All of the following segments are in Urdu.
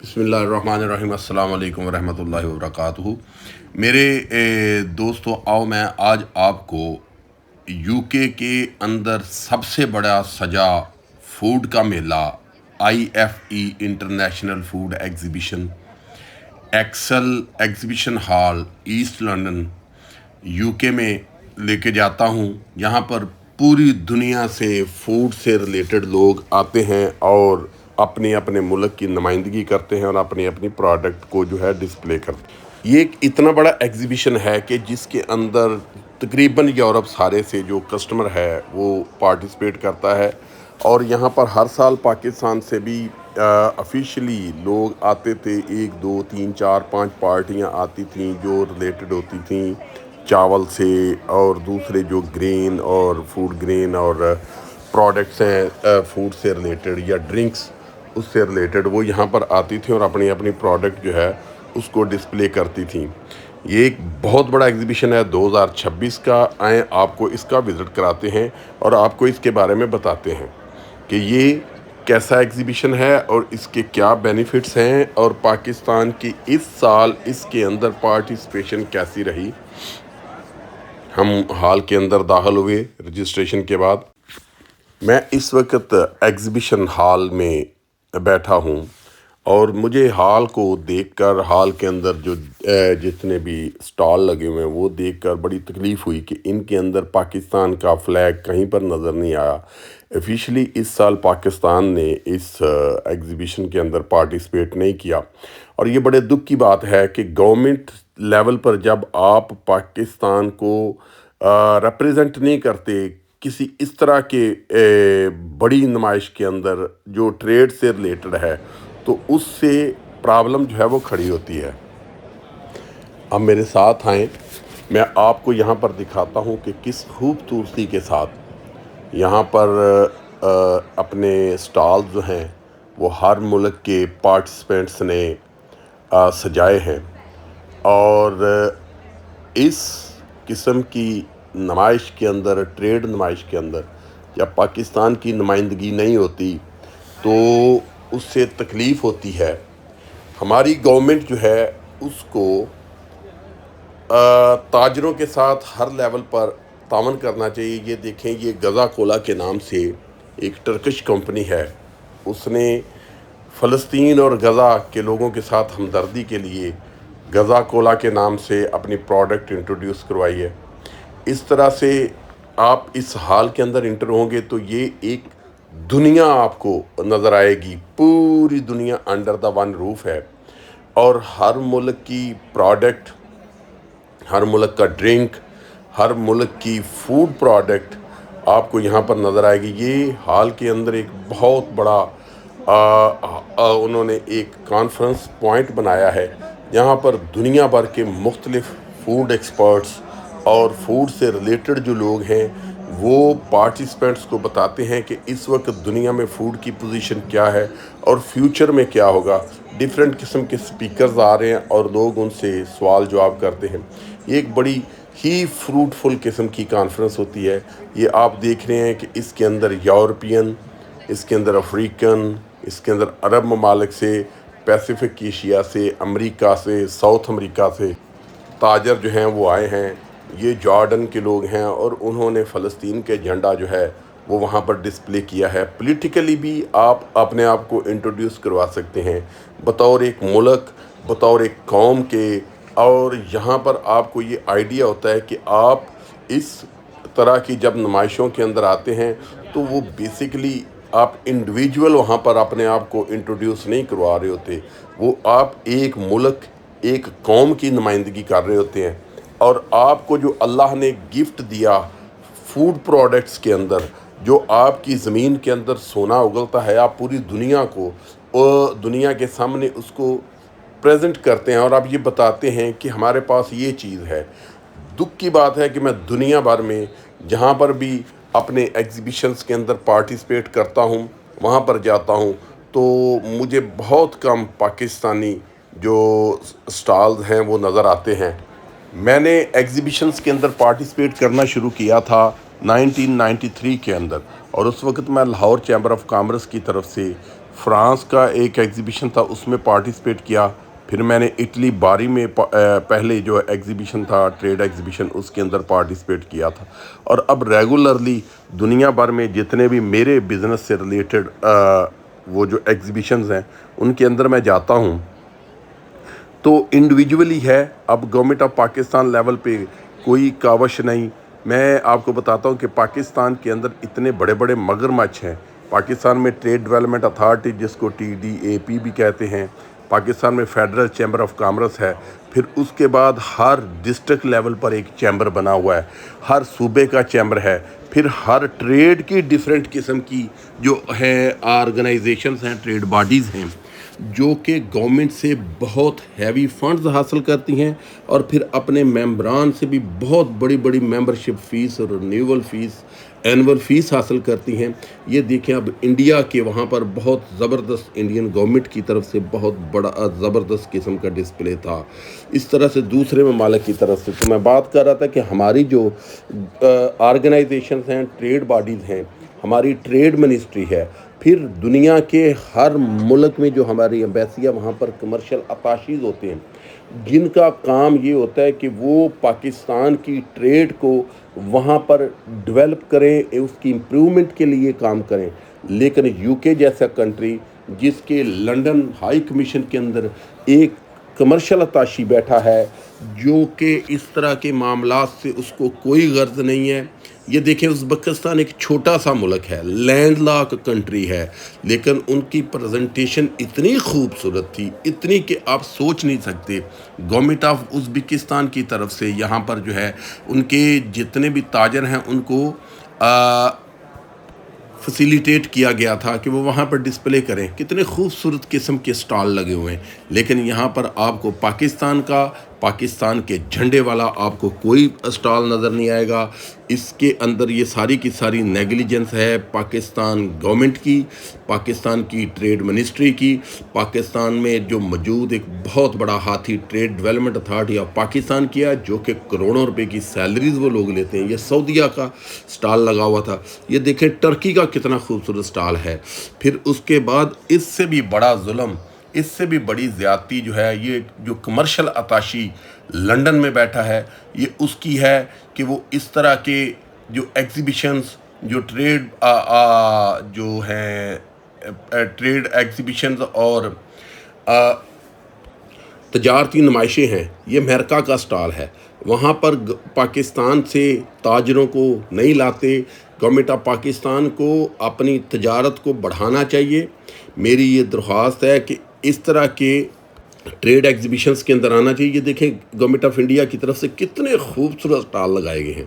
بسم اللہ الرحمن الرحیم۔ السلام علیکم ورحمۃ اللہ وبرکاتہ۔ میرے دوستو، آؤ میں آج آپ کو یو کے اندر سب سے بڑا سجا فوڈ کا میلہ IFE international food exhibition ExCeL exhibition hall east London UK میں لے کے جاتا ہوں۔ یہاں پر پوری دنیا سے فوڈ سے ریلیٹڈ لوگ آتے ہیں اور اپنے اپنے ملک کی نمائندگی کرتے ہیں اور اپنی اپنی پروڈکٹ کو جو ہے ڈسپلے کرتے ہیں۔ یہ ایک اتنا بڑا ایگزیبیشن ہے کہ جس کے اندر تقریباً یورپ سارے سے جو کسٹمر ہے وہ پارٹیسپیٹ کرتا ہے، اور یہاں پر ہر سال پاکستان سے بھی آفیشلی لوگ آتے تھے۔ 1 2 3 4 5 پارٹیاں آتی تھیں جو ریلیٹڈ ہوتی تھیں چاول سے، اور دوسرے جو گرین اور فوڈ گرین اور پروڈکٹس ہیں فوڈ سے ریلیٹڈ یا ڈرنکس اس سے ریلیٹڈ، وہ یہاں پر آتی تھیں اور اپنی اپنی پروڈکٹ جو ہے اس کو ڈسپلے کرتی تھیں۔ یہ ایک بہت بڑا ایگزیبیشن ہے 2026 کا۔ آئیں آپ کو اس کا وزٹ کراتے ہیں اور آپ کو اس کے بارے میں بتاتے ہیں کہ یہ کیسا ایگزیبیشن ہے اور اس کے کیا بینیفٹس ہیں، اور پاکستان کی اس سال اس کے اندر پارٹیسپیشن کیسی رہی۔ ہم ہال کے اندر داخل ہوئے رجسٹریشن کے بعد۔ میں اس وقت ایگزیبیشن ہال میں بیٹھا ہوں، اور مجھے ہال کو دیکھ کر، ہال کے اندر جو جتنے بھی سٹال لگے ہوئے ہیں وہ دیکھ کر بڑی تکلیف ہوئی کہ ان کے اندر پاکستان کا فلیگ کہیں پر نظر نہیں آیا۔ آفیشلی اس سال پاکستان نے اس ایگزیبیشن کے اندر پارٹیسپیٹ نہیں کیا، اور یہ بڑے دکھ کی بات ہے کہ گورنمنٹ لیول پر جب آپ پاکستان کو ریپریزنٹ نہیں کرتے کسی اس طرح کے بڑی نمائش کے اندر جو ٹریڈ سے ریلیٹڈ ہے، تو اس سے پرابلم جو ہے وہ کھڑی ہوتی ہے۔ اب میرے ساتھ آئیں، میں آپ کو یہاں پر دکھاتا ہوں کہ کس خوبصورتی کے ساتھ یہاں پر اپنے سٹال جو ہیں وہ ہر ملک کے پارٹیسپینٹس نے سجائے ہیں، اور اس قسم کی نمائش کے اندر، ٹریڈ نمائش کے اندر جب پاکستان کی نمائندگی نہیں ہوتی تو اس سے تکلیف ہوتی ہے۔ ہماری گورنمنٹ جو ہے اس کو تاجروں کے ساتھ ہر لیول پر تعاون کرنا چاہیے۔ یہ دیکھیں، یہ غزہ کولا کے نام سے ایک ٹرکش کمپنی ہے، اس نے فلسطین اور غزہ کے لوگوں کے ساتھ ہمدردی کے لیے غزہ کولا کے نام سے اپنی پروڈکٹ انٹروڈیوس کروائی ہے۔ اس طرح سے آپ اس ہال کے اندر انٹر ہوں گے تو یہ ایک دنیا آپ کو نظر آئے گی، پوری دنیا انڈر دا ون روف ہے، اور ہر ملک کی پروڈکٹ، ہر ملک کا ڈرنک، ہر ملک کی فوڈ پروڈکٹ آپ کو یہاں پر نظر آئے گی۔ یہ ہال کے اندر ایک بہت بڑا انہوں نے ایک کانفرنس پوائنٹ بنایا ہے، جہاں پر دنیا بھر کے مختلف فوڈ ایکسپرٹس اور فوڈ سے ریلیٹڈ جو لوگ ہیں وہ پارٹیسپینٹس کو بتاتے ہیں کہ اس وقت دنیا میں فوڈ کی پوزیشن کیا ہے اور فیوچر میں کیا ہوگا۔ ڈیفرنٹ قسم کے سپیکرز آ رہے ہیں اور لوگ ان سے سوال جواب کرتے ہیں۔ یہ ایک بڑی ہی فروٹفل قسم کی کانفرنس ہوتی ہے۔ یہ آپ دیکھ رہے ہیں کہ اس کے اندر یورپین، اس کے اندر افریقن، اس کے اندر عرب ممالک سے، پیسیفک ایشیا سے، امریکہ سے، ساؤتھ امریکہ سے تاجر جو ہیں وہ آئے ہیں۔ یہ جارڈن کے لوگ ہیں، اور انہوں نے فلسطین کے جھنڈا جو ہے وہ وہاں پر ڈسپلے کیا ہے۔ پولیٹیکلی بھی آپ اپنے آپ کو انٹروڈیوس کروا سکتے ہیں بطور ایک ملک، بطور ایک قوم کے، اور یہاں پر آپ کو یہ آئیڈیا ہوتا ہے کہ آپ اس طرح کی جب نمائشوں کے اندر آتے ہیں تو وہ بیسیکلی آپ انڈیویجول وہاں پر اپنے آپ کو انٹروڈیوس نہیں کروا رہے ہوتے، وہ آپ ایک ملک، ایک قوم کی نمائندگی کر رہے ہوتے ہیں، اور آپ کو جو اللہ نے گفٹ دیا فوڈ پروڈکٹس کے اندر، جو آپ کی زمین کے اندر سونا اگلتا ہے، آپ پوری دنیا کو، دنیا کے سامنے اس کو پریزنٹ کرتے ہیں، اور آپ یہ بتاتے ہیں کہ ہمارے پاس یہ چیز ہے۔ دکھ کی بات ہے کہ میں دنیا بھر میں جہاں پر بھی اپنے ایگزیبیشنز کے اندر پارٹیسپیٹ کرتا ہوں، وہاں پر جاتا ہوں تو مجھے بہت کم پاکستانی جو سٹالز ہیں وہ نظر آتے ہیں۔ میں نے ایگزیبیشنز کے اندر پارٹیسپیٹ کرنا شروع کیا تھا 1993 کے اندر، اور اس وقت میں لاہور چیمبر آف کامرس کی طرف سے فرانس کا ایک ایگزیبیشن تھا، اس میں پارٹیسپیٹ کیا. پھر میں نے اٹلی باری میں پہلے جو ایگزیبیشن تھا ٹریڈ ایگزیبیشن اس کے اندر پارٹیسپیٹ کیا تھا. اور اب ریگولرلی دنیا بھر میں جتنے بھی میرے بزنس سے ریلیٹڈ وہ جو ایگزیبیشنز ہیں ان کے اندر میں جاتا ہوں تو انڈیویجولی ہے. اب گورنمنٹ آف پاکستان لیول پہ کوئی کاوش نہیں. میں آپ کو بتاتا ہوں کہ پاکستان کے اندر اتنے بڑے بڑے مگرمچھ ہیں. پاکستان میں ٹریڈ ڈیولپمنٹ اتھارٹی جس کو TDAP بھی کہتے ہیں، پاکستان میں فیڈرل چیمبر آف کامرس ہے. پھر اس کے بعد ہر ڈسٹرکٹ لیول پر ایک چیمبر بنا ہوا ہے، ہر صوبے کا چیمبر ہے. پھر ہر ٹریڈ کی ڈیفرنٹ قسم کی جو ہے آرگنائزیشنز ہیں، ٹریڈ باڈیز ہیں جو کہ گورنمنٹ سے بہت ہیوی فنڈز حاصل کرتی ہیں اور پھر اپنے ممبران سے بھی بہت بڑی بڑی ممبرشپ فیس اور رینیول فیس، اینول فیس حاصل کرتی ہیں. یہ دیکھیں اب انڈیا کے وہاں پر بہت زبردست انڈین گورنمنٹ کی طرف سے بہت بڑا زبردست قسم کا ڈسپلے تھا. اس طرح سے دوسرے ممالک کی طرف سے. تو میں بات کر رہا تھا کہ ہماری جو آرگنائزیشنز ہیں، ٹریڈ باڈیز ہیں، ہماری ٹریڈ منسٹری ہے، پھر دنیا کے ہر ملک میں جو ہماری ایمبیسیاں وہاں پر کمرشل اتاشیز ہوتے ہیں جن کا کام یہ ہوتا ہے کہ وہ پاکستان کی ٹریڈ کو وہاں پر ڈیولپ کریں، اس کی امپرومنٹ کے لیے کام کریں. لیکن UK جیسا کنٹری جس کے لنڈن ہائی کمیشن کے اندر ایک کمرشل اتاشی بیٹھا ہے جو کہ اس طرح کے معاملات سے اس کو کوئی غرض نہیں ہے. یہ دیکھیں ازبکستان ایک چھوٹا سا ملک ہے، لینڈ لاک کنٹری ہے، لیکن ان کی پریزنٹیشن اتنی خوبصورت تھی، اتنی کہ آپ سوچ نہیں سکتے. گورنمنٹ آف ازبکستان کی طرف سے یہاں پر جو ہے ان کے جتنے بھی تاجر ہیں ان کو فیسیلیٹیٹ کیا گیا تھا کہ وہ وہاں پر ڈسپلے کریں. کتنے خوبصورت قسم کے سٹال لگے ہوئے ہیں، لیکن یہاں پر آپ کو پاکستان کے جھنڈے والا آپ کو کوئی سٹال نظر نہیں آئے گا. اس کے اندر یہ ساری کی ساری نیگلیجنس ہے پاکستان گورنمنٹ کی، پاکستان کی ٹریڈ منسٹری کی، پاکستان میں جو موجود ایک بہت بڑا ہاتھی trade development authority of Pakistan کیا جو کہ کروڑوں روپے کی سیلریز وہ لوگ لیتے ہیں. یہ سعودیہ کا سٹال لگا ہوا تھا. یہ دیکھیں ٹرکی کا کتنا خوبصورت سٹال ہے. پھر اس کے بعد اس سے بھی بڑا ظلم، اس سے بھی بڑی زیادتی جو ہے، یہ جو کمرشل اتاشی لنڈن میں بیٹھا ہے یہ اس کی ہے کہ وہ اس طرح کے جو ایگزیبیشنز، جو ٹریڈ جو ہیں ٹریڈ ایگزیبیشنز اور تجارتی نمائشیں ہیں، یہ امریکہ کا سٹال ہے. وہاں پر پاکستان سے تاجروں کو نہیں لاتے. گورنمنٹ آف پاکستان کو اپنی تجارت کو بڑھانا چاہیے. میری یہ درخواست ہے کہ اس طرح کے ٹریڈ ایگزیبیشنز کے اندر آنا چاہیے. یہ دیکھیں گورنمنٹ آف انڈیا کی طرف سے کتنے خوبصورت سٹال لگائے گئے ہیں.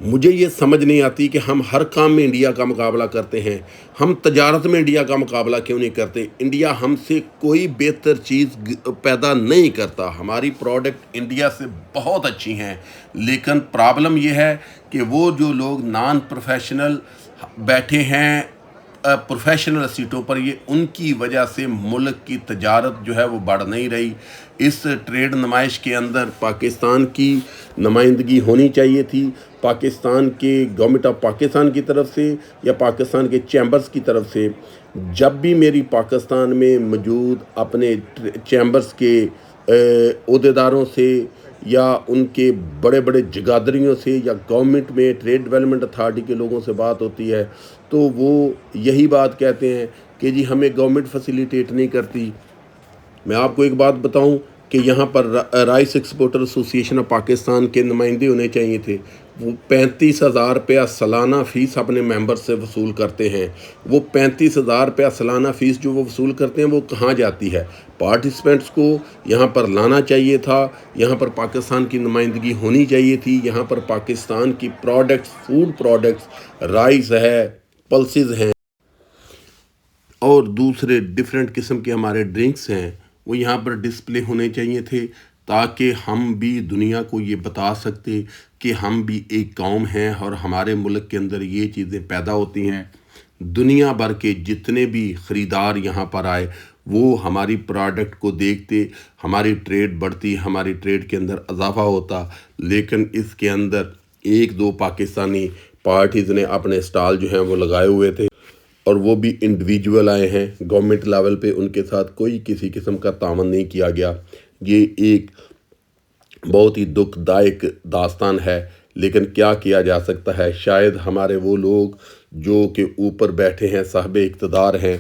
مجھے یہ سمجھ نہیں آتی کہ ہم ہر کام میں انڈیا کا مقابلہ کرتے ہیں، ہم تجارت میں انڈیا کا مقابلہ کیوں نہیں کرتے؟ انڈیا ہم سے کوئی بہتر چیز پیدا نہیں کرتا. ہماری پروڈکٹ انڈیا سے بہت اچھی ہیں، لیکن پرابلم یہ ہے کہ وہ جو لوگ نان پروفیشنل بیٹھے ہیں پروفیشنل سیٹوں پر، یہ ان کی وجہ سے ملک کی تجارت جو ہے وہ بڑھ نہیں رہی. اس ٹریڈ نمائش کے اندر پاکستان کی نمائندگی ہونی چاہیے تھی. پاکستان کے گورنمنٹ آف پاکستان کی طرف سے یا پاکستان کے چیمبرز کی طرف سے. جب بھی میری پاکستان میں موجود اپنے چیمبرز کے عہدیداروں سے یا ان کے بڑے بڑے جگادریوں سے یا گورنمنٹ میں ٹریڈ ڈیولپمنٹ اتھارٹی کے لوگوں سے بات ہوتی ہے تو وہ یہی بات کہتے ہیں کہ جی ہمیں گورنمنٹ فیسیلیٹیٹ نہیں کرتی. میں آپ کو ایک بات بتاؤں کہ یہاں پر رائس ایکسپورٹر ایسوسی ایشن آف پاکستان کے نمائندے ہونے چاہیے تھے. وہ 35,000 روپیہ سالانہ فیس اپنے ممبر سے وصول کرتے ہیں. وہ 35,000 روپیہ سالانہ فیس جو وہ وصول کرتے ہیں وہ کہاں جاتی ہے؟ پارٹیسپینٹس کو یہاں پر لانا چاہیے تھا، یہاں پر پاکستان کی نمائندگی ہونی چاہیے تھی. یہاں پر پاکستان کی پروڈکٹس، فوڈ پروڈکٹس، رائس ہے، پلسز ہیں اور دوسرے ڈیفرنٹ قسم کے ہمارے ڈرنکس ہیں، وہ یہاں پر ڈسپلے ہونے چاہیے تھے تاکہ ہم بھی دنیا کو یہ بتا سکتے کہ ہم بھی ایک قوم ہیں اور ہمارے ملک کے اندر یہ چیزیں پیدا ہوتی ہیں. دنیا بھر کے جتنے بھی خریدار یہاں پر آئے وہ ہماری پروڈکٹ کو دیکھتے، ہماری ٹریڈ بڑھتی، ہماری ٹریڈ کے اندر اضافہ ہوتا. لیکن اس کے اندر ایک دو پاکستانی پارٹیز نے اپنے سٹال جو ہیں وہ لگائے ہوئے تھے اور وہ بھی انڈیویجول آئے ہیں، گورنمنٹ لیول پہ ان کے ساتھ کوئی کسی قسم کا تعاون نہیں کیا گیا۔ یہ ایک بہت ہی دکھ دائق داستان ہے، لیکن کیا کیا جا سکتا ہے؟ شاید ہمارے وہ لوگ جو کہ اوپر بیٹھے ہیں، صاحب اقتدار ہیں،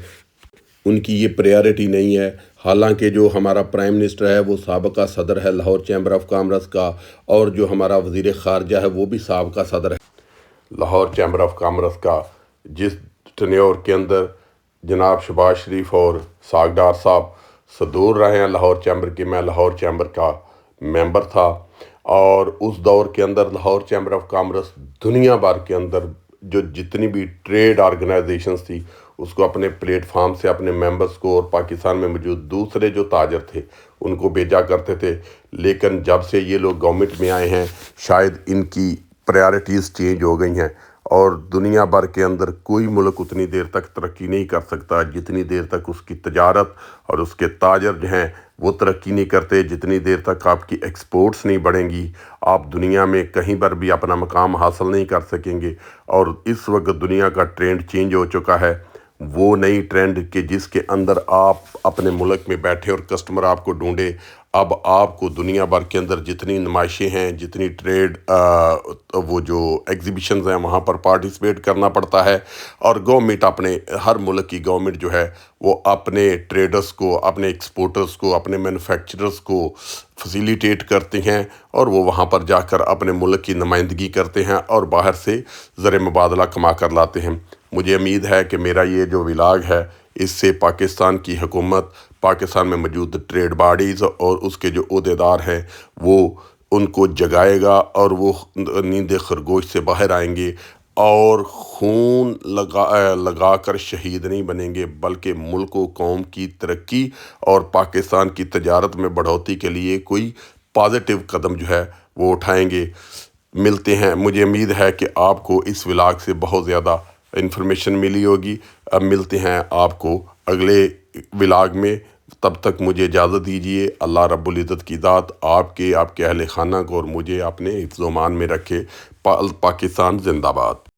ان کی یہ پریارٹی نہیں ہے۔ حالانکہ جو ہمارا پرائم منسٹر ہے وہ سابقہ صدر ہے لاہور چیمبر آف کامرس کا، اور جو ہمارا وزیر خارجہ ہے وہ بھی سابقہ صدر ہے لاہور چیمبر آف کامرس کا۔ جس ٹنیور کے اندر جناب شہباز شریف اور ساگ ڈار صاحب صدور رہے ہیں لاہور چیمبر کے، میں لاہور چیمبر کا ممبر تھا، اور اس دور کے اندر لاہور چیمبر آف کامرس دنیا بھر کے اندر جو جتنی بھی ٹریڈ آرگنائزیشنز تھی اس کو اپنے پلیٹ فارم سے اپنے ممبرز کو اور پاکستان میں موجود دوسرے جو تاجر تھے ان کو بھیجا کرتے تھے۔ لیکن جب سے یہ لوگ گورنمنٹ میں آئے ہیں شاید ان کی پریارٹیز چینج ہو گئی ہیں، اور دنیا بھر کے اندر کوئی ملک اتنی دیر تک ترقی نہیں کر سکتا جتنی دیر تک اس کی تجارت اور اس کے تاجر جو ہیں وہ ترقی نہیں کرتے، جتنی دیر تک آپ کی ایکسپورٹس نہیں بڑھیں گی آپ دنیا میں کہیں پر بھی اپنا مقام حاصل نہیں کر سکیں گے۔ اور اس وقت دنیا کا ٹرینڈ چینج ہو چکا ہے، وہ نئی ٹرینڈ کہ جس کے اندر آپ اپنے ملک میں بیٹھے اور کسٹمر آپ کو ڈھونڈے۔ اب آپ کو دنیا بھر کے اندر جتنی نمائشیں ہیں، جتنی ٹریڈ وہ جو ایگزیبیشنز ہیں وہاں پر پارٹیسپیٹ کرنا پڑتا ہے، اور گورنمنٹ اپنے ہر ملک کی گورنمنٹ جو ہے وہ اپنے ٹریڈرز کو، اپنے ایکسپورٹرز کو، اپنے مینوفیکچررز کو فیسیلیٹیٹ کرتے ہیں، اور وہ وہاں پر جا کر اپنے ملک کی نمائندگی کرتے ہیں اور باہر سے زر مبادلہ کما کر لاتے ہیں۔ مجھے امید ہے کہ میرا یہ جو ولاگ ہے اس سے پاکستان کی حکومت، پاکستان میں موجود ٹریڈ باڈیز اور اس کے جو عہدیدار ہیں وہ ان کو جگائے گا، اور وہ نیند خرگوش سے باہر آئیں گے اور خون لگا کر شہید نہیں بنیں گے، بلکہ ملک و قوم کی ترقی اور پاکستان کی تجارت میں بڑھوتری کے لیے کوئی پازیٹیو قدم جو ہے وہ اٹھائیں گے۔ ملتے ہیں، مجھے امید ہے کہ آپ کو اس ولاگ سے بہت زیادہ انفارمیشن ملی ہوگی۔ اب ملتے ہیں آپ کو اگلے ولاگ میں، تب تک مجھے اجازت دیجیے۔ اللہ رب العزت کی ذات آپ کے اہل خانہ کو اور مجھے اپنے حفظ و امان میں رکھے۔ پاکستان زندہ باد۔